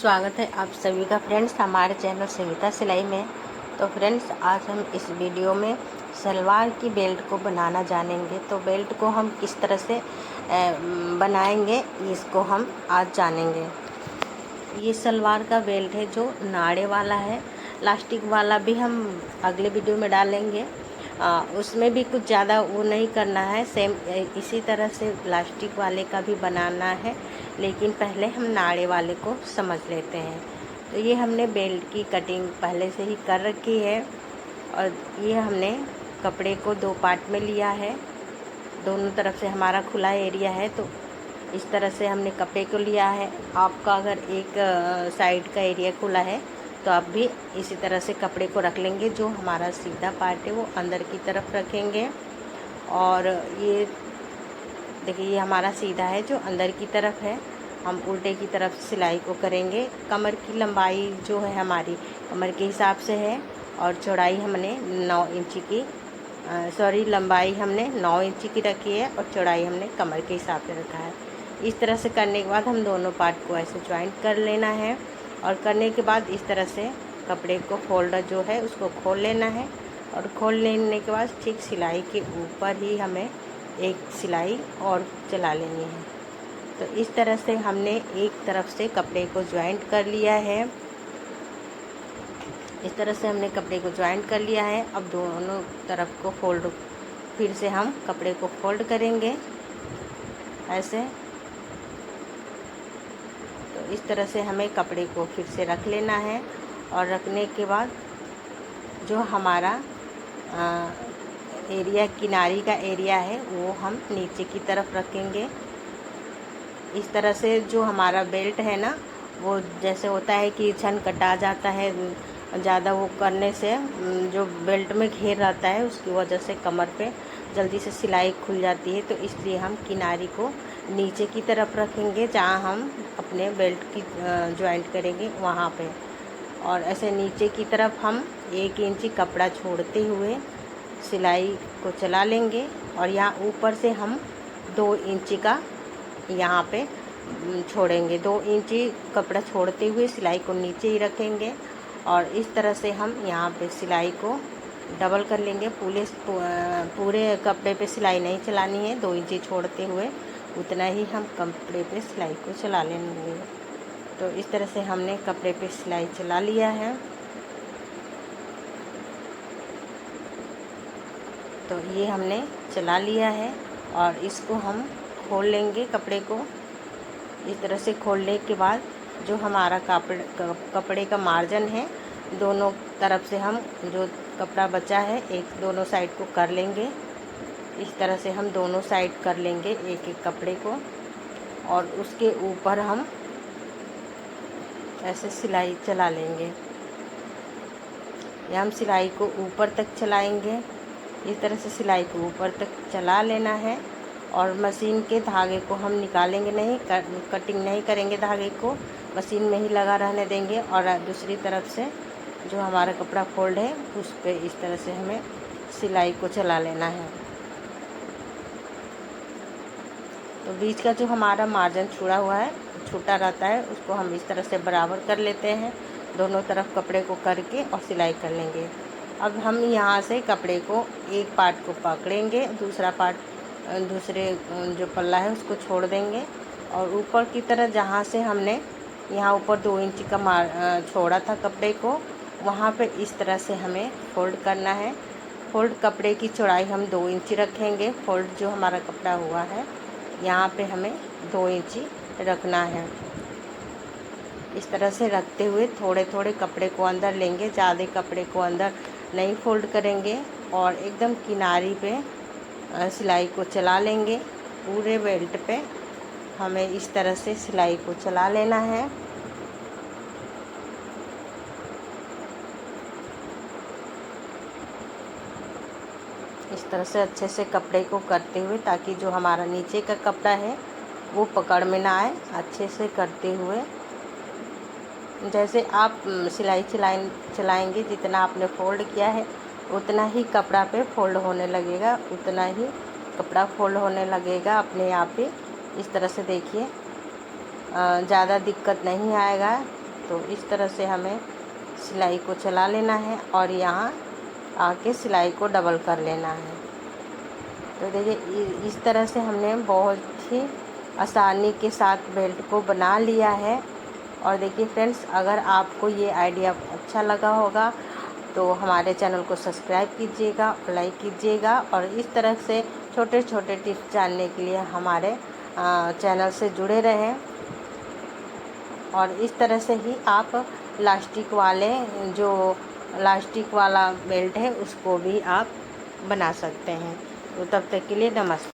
स्वागत है आप सभी का फ्रेंड्स हमारे चैनल संगीता सिलाई में। तो फ्रेंड्स आज हम इस वीडियो में सलवार की बेल्ट को बनाना जानेंगे। तो बेल्ट को हम किस तरह से बनाएंगे इसको हम आज जानेंगे। ये सलवार का बेल्ट है जो नाड़े वाला है। लास्टिक वाला भी हम अगले वीडियो में डालेंगे। उसमें भी कुछ ज़्यादा वो नहीं करना है, सेम इसी तरह से प्लास्टिक वाले का भी बनाना है, लेकिन पहले हम नाड़े वाले को समझ लेते हैं। तो ये हमने बेल्ट की कटिंग पहले से ही कर रखी है और ये हमने कपड़े को दो पार्ट में लिया है। दोनों तरफ से हमारा खुला एरिया है, तो इस तरह से हमने कपड़े को लिया है। आपका अगर एक साइड का एरिया खुला है तो आप भी इसी तरह से कपड़े को रख लेंगे। जो हमारा सीधा पार्ट है वो अंदर की तरफ रखेंगे और ये देखिए ये हमारा सीधा है जो अंदर की तरफ है। हम उल्टे की तरफ सिलाई को करेंगे। कमर की लंबाई जो है हमारी कमर के हिसाब से है और चौड़ाई हमने 9 इंच की लंबाई हमने 9 इंच की रखी है और चौड़ाई हमने कमर के हिसाब से रखा है। इस तरह से करने के बाद हम दोनों पार्ट को ऐसे ज्वाइंट कर लेना है और करने के बाद इस तरह से कपड़े को फोल्डर जो है उसको खोल लेना है और खोल लेने के बाद ठीक सिलाई के ऊपर ही हमें एक सिलाई और चला लेनी है। तो इस तरह से हमने एक तरफ से कपड़े को ज्वाइंट कर लिया है। इस तरह से हमने कपड़े को ज्वाइंट कर लिया है। अब दोनों तरफ को फोल्ड फिर से हम कपड़े को फोल्ड करेंगे ऐसे। तो इस तरह से हमें कपड़े को फिर से रख लेना है और रखने के बाद जो हमारा एरिया किनारी का एरिया है वो हम नीचे की तरफ रखेंगे। इस तरह से जो हमारा बेल्ट है ना, वो जैसे होता है कि छन कटा जाता है, ज़्यादा वो करने से जो बेल्ट में घेर रहता है उसकी वजह से कमर पे जल्दी से सिलाई खुल जाती है। तो इसलिए हम किनारी को नीचे की तरफ रखेंगे जहाँ हम अपने बेल्ट की जॉइंट करेंगे वहाँ पे। और ऐसे नीचे की तरफ हम 1 इंच कपड़ा छोड़ते हुए सिलाई को चला लेंगे और यहाँ ऊपर से हम 2 इंच का यहाँ पे छोड़ेंगे। 2 इंच कपड़ा छोड़ते हुए सिलाई को नीचे ही रखेंगे और इस तरह से हम यहाँ पे सिलाई को डबल कर लेंगे। पूरे कपड़े पे सिलाई नहीं चलानी है, 2 इंच छोड़ते हुए उतना ही हम कपड़े पे सिलाई को चला लेंगे। तो इस तरह से हमने कपड़े पे सिलाई चला लिया है। तो ये हमने चला लिया है और इसको हम खोल लेंगे कपड़े को। इस तरह से खोलने के बाद जो हमारा कपड़े का मार्जिन है दोनों तरफ से हम जो कपड़ा बचा है एक दोनों साइड को कर लेंगे। इस तरह से हम दोनों साइड कर लेंगे एक एक कपड़े को और उसके ऊपर हम ऐसे सिलाई चला लेंगे। या हम सिलाई को ऊपर तक चलाएंगे। इस तरह से सिलाई को ऊपर तक चला लेना है और मशीन के धागे को हम निकालेंगे नहीं, कटिंग नहीं करेंगे। धागे को मशीन में ही लगा रहने देंगे और दूसरी तरफ से जो हमारा कपड़ा फोल्ड है उस पर इस तरह से हमें सिलाई को चला लेना है। तो बीच का जो हमारा मार्जिन छुड़ा हुआ है, छूटा रहता है, उसको हम इस तरह से बराबर कर लेते हैं। दोनों तरफ कपड़े को करके और सिलाई कर लेंगे। अब हम यहाँ से कपड़े को एक पार्ट को पकड़ेंगे, दूसरा पार्ट दूसरे जो पल्ला है उसको छोड़ देंगे और ऊपर की तरफ जहाँ से हमने यहाँ ऊपर 2 इंच का छोड़ा था कपड़े को, वहाँ पे इस तरह से हमें फोल्ड करना है। फोल्ड कपड़े की चौड़ाई हम 2 इंच रखेंगे। फोल्ड जो हमारा कपड़ा हुआ है यहाँ पे हमें 2 इंच रखना है। इस तरह से रखते हुए थोड़े थोड़े कपड़े को अंदर लेंगे, ज़्यादा कपड़े को अंदर नहीं फोल्ड करेंगे और एकदम किनारी पे सिलाई को चला लेंगे। पूरे बेल्ट पे हमें इस तरह से सिलाई को चला लेना है। इस तरह से अच्छे से कपड़े को करते हुए ताकि जो हमारा नीचे का कपड़ा है वो पकड़ में ना आए, अच्छे से करते हुए जैसे आप सिलाई चलाएंगे जितना आपने फोल्ड किया है उतना ही कपड़ा पे फोल्ड होने लगेगा, उतना ही कपड़ा फोल्ड होने लगेगा अपने आप ही। इस तरह से देखिए ज़्यादा दिक्कत नहीं आएगा। तो इस तरह से हमें सिलाई को चला लेना है और यहाँ आके सिलाई को डबल कर लेना है। तो देखिए इस तरह से हमने बहुत ही आसानी के साथ बेल्ट को बना लिया है। और देखिए फ्रेंड्स, अगर आपको ये आइडिया अच्छा लगा होगा तो हमारे चैनल को सब्सक्राइब कीजिएगा, लाइक कीजिएगा और इस तरह से छोटे छोटे टिप्स जानने के लिए हमारे चैनल से जुड़े रहें। और इस तरह से ही आप लास्टिक वाला बेल्ट है उसको भी आप बना सकते हैं। तो तब तक के लिए नमस्कार।